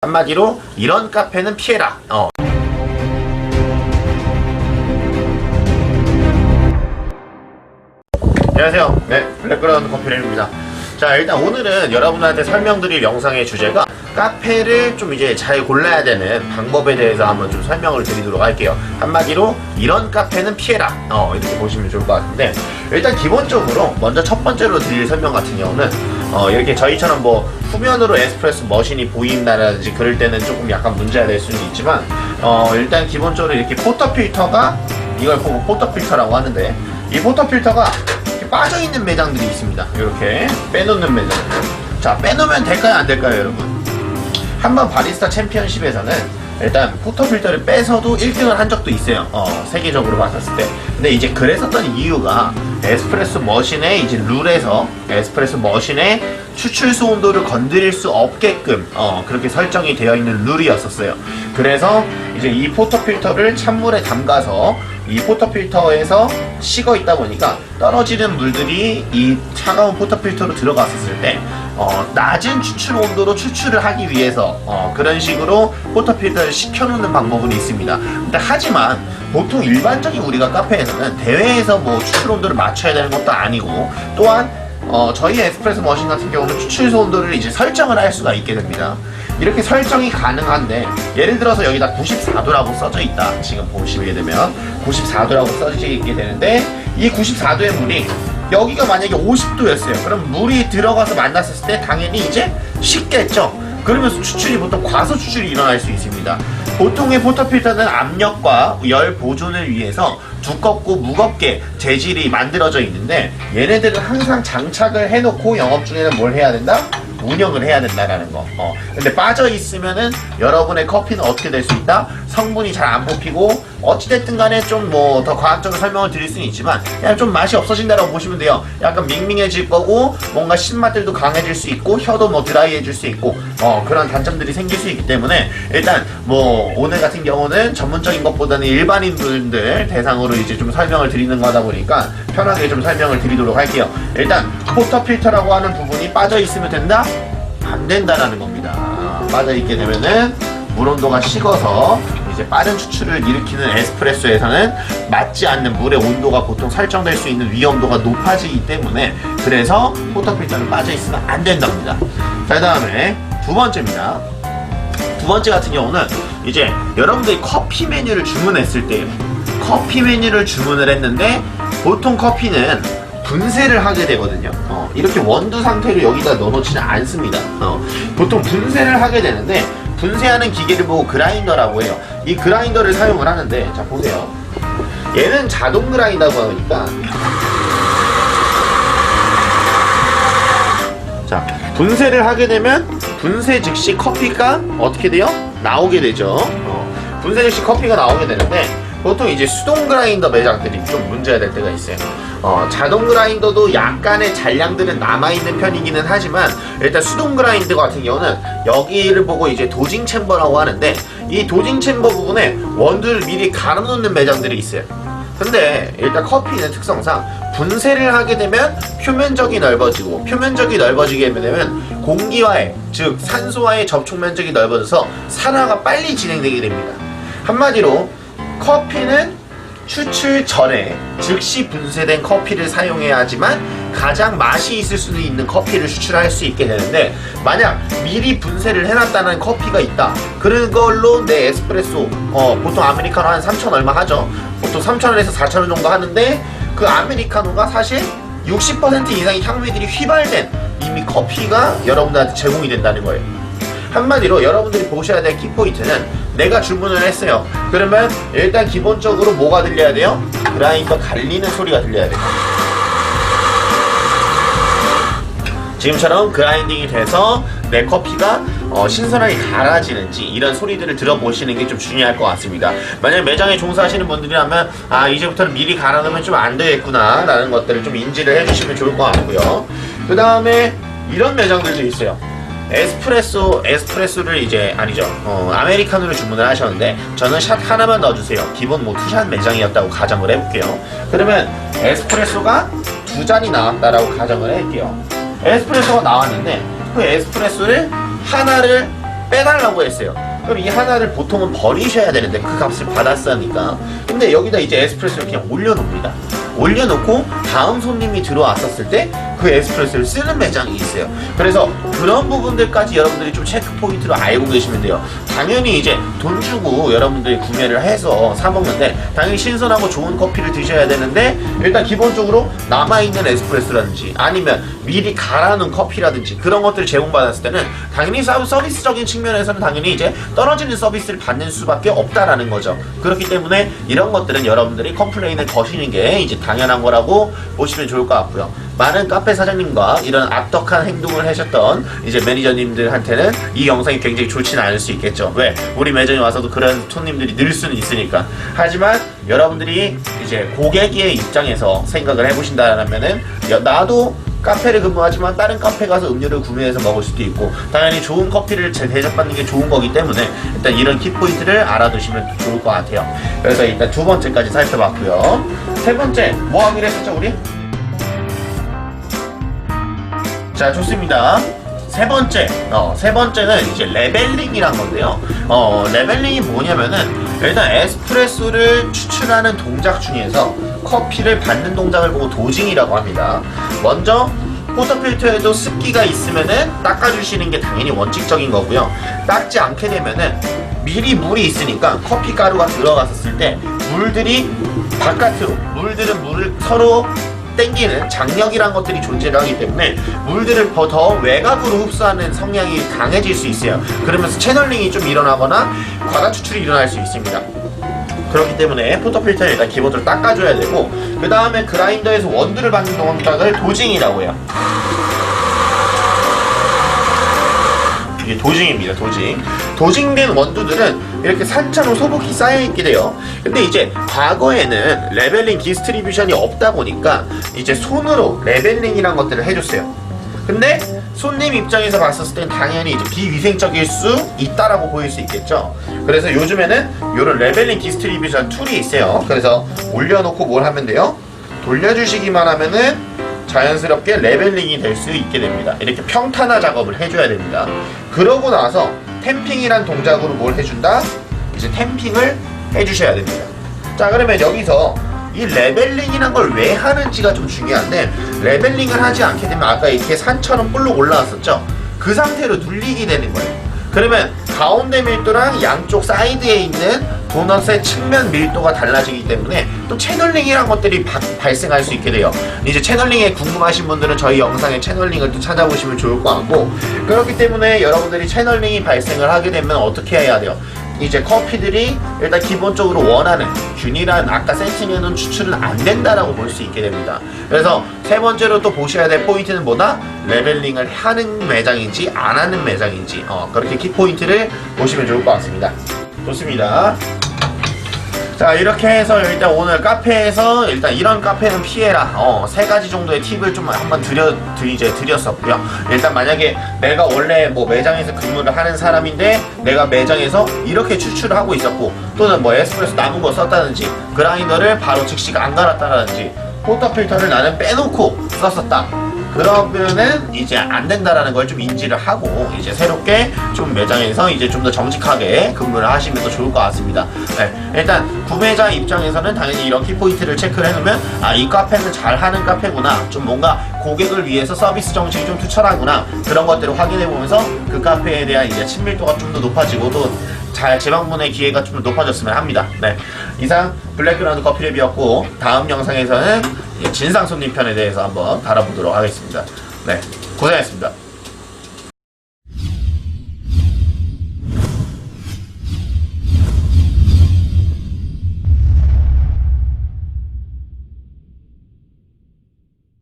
한마디로 이런 카페는 피해라. 안녕하세요. 네, 블랙그라운드 커피레인입니다. 자, 일단 오늘은 여러분한테 설명드릴 영상의 주제가 카페를 좀 이제 잘 골라야 되는 방법에 대해서 한번 좀 설명을 드리도록 할게요. 한마디로 이런 카페는 피해라. 이렇게 보시면 좋을 것 같은데, 일단 기본적으로 먼저 첫 번째로 드릴 설명 같은 경우는 이렇게 저희처럼 뭐 후면으로 에스프레소 머신이 보인다든지 그럴 때는 조금 약간 문제가 될 수는 있지만, 일단 기본적으로 이렇게 포터필터가, 이걸 보고 포터필터라고 하는데, 이 포터필터가 빠져있는 매장들이 있습니다. 이렇게 빼놓는 매장. 자, 빼놓으면 될까요, 안 될까요, 여러분? 한번 바리스타 챔피언십에서는 일단 포터필터를 빼서도 1등을 한 적도 있어요. 세계적으로 봤었을 때. 근데 이제 그랬었던 이유가 에스프레소 머신의 이제 룰에서 에스프레소 머신의 추출수 온도를 건드릴 수 없게끔 그렇게 설정이 되어 있는 룰이었었어요. 그래서 이제 이 포터필터를 찬물에 담가서 이 포터필터에서 식어 있다 보니까 떨어지는 물들이 이 차가운 포터필터로 들어갔었을 때 낮은 추출 온도로 추출을 하기 위해서 그런 식으로 포터필터를 식혀놓는 방법은 있습니다. 근데 하지만 보통 일반적인 우리가 카페에서는 대회에서 뭐 추출 온도를 맞춰야 되는 것도 아니고, 또한 저희 에스프레소 머신 같은 경우는 추출소 온도를 이제 설정을 할 수가 있게 됩니다. 이렇게 설정이 가능한데, 예를 들어서 여기다 94도라고 써져 있다. 지금 보시게 되면 94도라고 써져 있게 되는데, 이 94도의 물이 여기가 만약에 50도였어요. 그럼 물이 들어가서 만났을 때 당연히 이제 식겠죠. 그러면서 추출이 보통 과소 추출이 일어날 수 있습니다. 보통의 포터필터는 압력과 열 보존을 위해서 두껍고 무겁게 재질이 만들어져 있는데, 얘네들은 항상 장착을 해놓고 영업 중에는 뭘 해야 된다? 운영을 해야 된다라는 거. 근데 빠져 있으면은 여러분의 커피는 어떻게 될 수 있다? 성분이 잘 안 뽑히고, 어찌됐든 간에 좀 뭐 더 과학적으로 설명을 드릴 수는 있지만 그냥 좀 맛이 없어진다라고 보시면 돼요. 약간 밍밍해질 거고, 뭔가 신맛들도 강해질 수 있고, 혀도 뭐 드라이해질 수 있고, 그런 단점들이 생길 수 있기 때문에, 일단 뭐 오늘 같은 경우는 전문적인 것보다는 일반인 분들 대상으로 이제 좀 설명을 드리는 거다 보니까 편하게 좀 설명을 드리도록 할게요. 일단 포터필터라고 하는 부분이 빠져 있으면 된다? 안 된다라는 겁니다. 빠져 있게 되면은 물 온도가 식어서 이제 빠른 추출을 일으키는 에스프레소에서는 맞지 않는 물의 온도가 보통 설정될 수 있는 위험도가 높아지기 때문에, 그래서 포터필터는 빠져 있으면 안 된답니다. 자, 그 다음에 두 번째입니다. 두 번째 같은 경우는 이제 여러분들이 커피 메뉴를 주문했을 때예요. 커피 메뉴를 주문을 했는데 보통 커피는 분쇄를 하게 되거든요. 이렇게 원두 상태로 여기다 넣어놓지는 않습니다. 보통 분쇄를 하게 되는데, 분쇄하는 기계를 보고 그라인더라고 해요. 이 그라인더를 사용을 하는데, 자 보세요. 얘는 자동 그라인더고 하니까, 자 분쇄를 하게 되면 분쇄 즉시 커피가 어떻게 돼요? 나오게 되죠. 분쇄 즉시 커피가 나오게 되는데, 보통 이제 수동 그라인더 매장들이 좀 문제가 될 때가 있어요. 자동 그라인더도 약간의 잔량들은 남아있는 편이기는 하지만, 일단 수동 그라인더 같은 경우는 여기를 보고 이제 도징 챔버라고 하는데, 이 도징 챔버 부분에 원두를 미리 갈아놓는 매장들이 있어요. 근데 일단 커피는 특성상 분쇄를 하게 되면 표면적이 넓어지고, 표면적이 넓어지게 되면 공기와의, 즉 산소와의 접촉 면적이 넓어져서 산화가 빨리 진행되게 됩니다. 한마디로 커피는 추출 전에 즉시 분쇄된 커피를 사용해야 하지만 가장 맛이 있을 수 있는 커피를 추출할 수 있게 되는데, 만약 미리 분쇄를 해놨다는 커피가 있다. 그런 걸로 내 에스프레소, 보통 아메리카노 한 3,000 얼마 하죠. 보통 3,000원에서 4,000원 정도 하는데, 그 아메리카노가 사실 60% 이상의 향미들이 휘발된 이미 커피가 여러분들한테 제공이 된다는 거예요. 한마디로 여러분들이 보셔야 될 키포인트는, 내가 주문을 했어요. 그러면 일단 기본적으로 뭐가 들려야 돼요? 그라인더 갈리는 소리가 들려야 돼요. 지금처럼 그라인딩이 돼서 내 커피가 신선하게 갈아지는지, 이런 소리들을 들어보시는 게 좀 중요할 것 같습니다. 만약 매장에 종사하시는 분들이라면 이제부터는 미리 갈아놓으면 좀 안 되겠구나 라는 것들을 좀 인지를 해주시면 좋을 것 같고요. 그 다음에 이런 매장들도 있어요. 에스프레소를 이제 아메리카노를 주문을 하셨는데, 저는 샷 하나만 넣어주세요. 기본 뭐 투샷 매장이었다고 가정을 해볼게요. 그러면 에스프레소가 2잔이 나왔다라고 가정을 할게요. 에스프레소가 나왔는데, 그 에스프레소를 하나를 빼달라고 했어요. 그럼 이 하나를 보통은 버리셔야 되는데 그 값을 받았으니까. 근데 여기다 이제 에스프레소를 그냥 올려놓습니다. 올려놓고 다음 손님이 들어왔었을 때 그 에스프레소를 쓰는 매장이 있어요. 그래서 그런 부분들까지 여러분들이 좀 체크 포인트로 알고 계시면 돼요. 당연히 이제 돈 주고 여러분들이 구매를 해서 사 먹는데 당연히 신선하고 좋은 커피를 드셔야 되는데, 일단 기본적으로 남아있는 에스프레소라든지 아니면 미리 갈아놓은 커피라든지 그런 것들을 제공받았을 때는 당연히 서비스적인 측면에서는 당연히 이제 떨어지는 서비스를 받는 수밖에 없다라는 거죠. 그렇기 때문에 이런 것들은 여러분들이 컴플레인을 거시는 게 이제 당연한 거라고 보시면 좋을 것 같고요. 많은 카페 사장님과 이런 악덕한 행동을 하셨던 이제 매니저님들한테는 이 영상이 굉장히 좋지는 않을 수 있겠죠. 왜? 우리 매장에 와서도 그런 손님들이 늘 수는 있으니까. 하지만 여러분들이 이제 고객의 입장에서 생각을 해보신다면은 나도 카페를 근무하지만 다른 카페 가서 음료를 구매해서 먹을 수도 있고 당연히 좋은 커피를 대접받는 게 좋은 거기 때문에 일단 이런 키포인트를 알아두시면 좋을 것 같아요. 그래서 일단 두 번째까지 살펴봤고요. 세 번째 뭐 하기로 했었죠 우리? 자, 좋습니다. 세 번째는 이제 레벨링이란 건데요. 레벨링이 뭐냐면은 일단 에스프레소를 추출하는 동작 중에서 커피를 받는 동작을 보고 도징이라고 합니다. 먼저 포터필터에도 습기가 있으면은 닦아주시는 게 당연히 원칙적인 거고요. 닦지 않게 되면은 미리 물이 있으니까 커피 가루가 들어갔었을 때 물들이 바깥으로, 물들은 물을 서로 땡기는 장력이란 것들이 존재를 하기 때문에 물들을 더 외곽으로 흡수하는 성향이 강해질 수 있어요. 그러면서 채널링이 좀 일어나거나 과다 추출이 일어날 수 있습니다. 그렇기 때문에 포터필터를 일단 기본적으로 닦아줘야 되고, 그 다음에 그라인더에서 원두를 받는 동작을 도징이라고 해요. 이게 도징입니다. 도징된 원두들은 이렇게 산처럼 소복이 쌓여있게 돼요. 근데 이제 과거에는 레벨링 디스트리뷰션이 없다 보니까 이제 손으로 레벨링이란 것들을 해줬어요. 근데 손님 입장에서 봤었을 땐 당연히 이제 비위생적일 수 있다라고 보일 수 있겠죠. 그래서 요즘에는 이런 레벨링 디스트리뷰션 툴이 있어요. 그래서 올려놓고 뭘 하면 돼요? 돌려주시기만 하면은 자연스럽게 레벨링이 될 수 있게 됩니다. 이렇게 평탄화 작업을 해줘야 됩니다. 그러고 나서 탬핑이란 동작으로 뭘 해준다? 이제 탬핑을 해주셔야 됩니다. 자, 그러면 여기서 이 레벨링이란 걸 왜 하는지가 좀 중요한데, 레벨링을 하지 않게 되면 아까 이렇게 산처럼 볼록 올라왔었죠? 그 상태로 눌리게 되는 거예요. 그러면 가운데 밀도랑 양쪽 사이드에 있는 도넛의 측면 밀도가 달라지기 때문에 또 채널링이란 것들이 발생할 수 있게 돼요. 이제 채널링에 궁금하신 분들은 저희 영상의 채널링을 또 찾아보시면 좋을 것 같고, 그렇기 때문에 여러분들이 채널링이 발생을 하게 되면 어떻게 해야 돼요? 이제 커피들이 일단 기본적으로 원하는 균일한 아까 세팅해놓은 추출은 안 된다라고 볼 수 있게 됩니다. 그래서 세 번째로 또 보셔야 될 포인트는 뭐다? 레벨링을 하는 매장인지 안 하는 매장인지 그렇게 키포인트를 보시면 좋을 것 같습니다. 좋습니다. 자, 이렇게 해서 일단 오늘 카페에서 일단 이런 카페는 피해라 세 가지 정도의 팁을 좀 한번 드렸었고요. 일단 만약에 내가 원래 뭐 매장에서 근무를 하는 사람인데 내가 매장에서 이렇게 추출을 하고 있었고, 또는 뭐 에스프레소 남은 거 썼다든지 그라인더를 바로 즉시 안 갈았다든지 포터필터를 나는 빼놓고 썼었다, 그러면은 이제 안 된다라는 걸 좀 인지를 하고 이제 새롭게 좀 매장에서 이제 좀 더 정직하게 근무를 하시면 더 좋을 것 같습니다. 네, 일단 구매자 입장에서는 당연히 이런 키포인트를 체크를 해놓으면 이 카페는 잘하는 카페구나, 좀 뭔가 고객을 위해서 서비스 정책이 좀 투철하구나, 그런 것들을 확인해보면서 그 카페에 대한 이제 친밀도가 좀 더 높아지고 또 잘 재방문의 기회가 좀 높아졌으면 합니다. 네, 이상 블랙그라운드 커피 랩이었고, 다음 영상에서는 진상 손님 편에 대해서 한번 다뤄보도록 하겠습니다. 네, 고생하셨습니다.